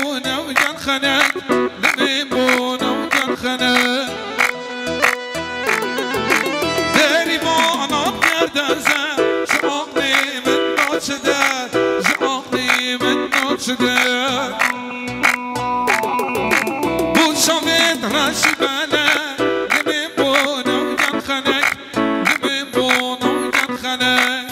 بونه وجن خنك لمن بونه وجن خنك داري معنا بيردزة شعقني من نوتش دار شعقني من نوتش دار بود شامت راشي بلا لمن بونه وجن خنك لمن بونه وجن خنك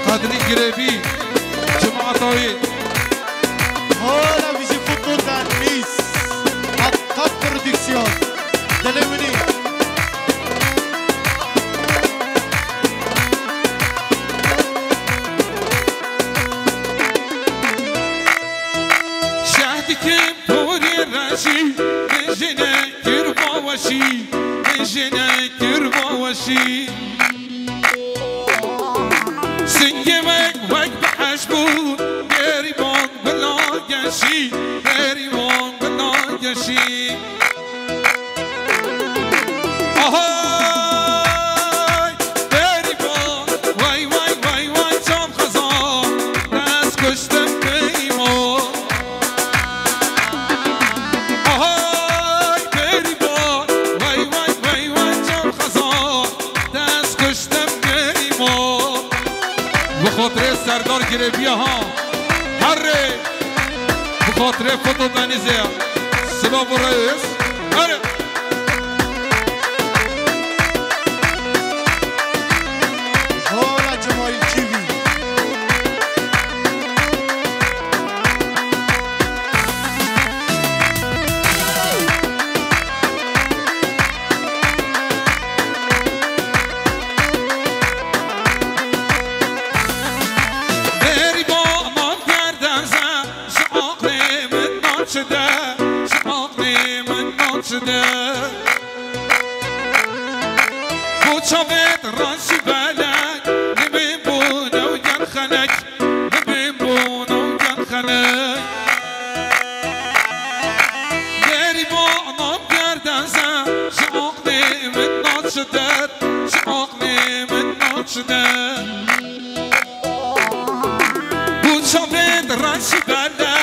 قادرين قريبين جماعة طويل هلا بيجي فوتبول تنميس قد برودكسيون دلمني شهدك بوري الراشي من جناك تربى وشي من جناك تربى وشي سنجمك وك بحشبون داري بون بلا يشي داري بون بلا يشي آهای داري بون وای وای وای وای جام خزان دست کشتم بیمون آهای داري بون وای وای وای وای جام خزان دست کشتم بیمون بخاطر سردار گربیه ها هره بخاطر فوتو دنیزه سباب الرئیس هره هلا جماعي الجيبي شعاقني من نوتشده وشافت راسي بالك نبي بونه وجن خنك نبي بونه وجن خنك داري بونه بيردزة شعاقني من نوتشده شعاقني من نوتشده وشافت راسي بالك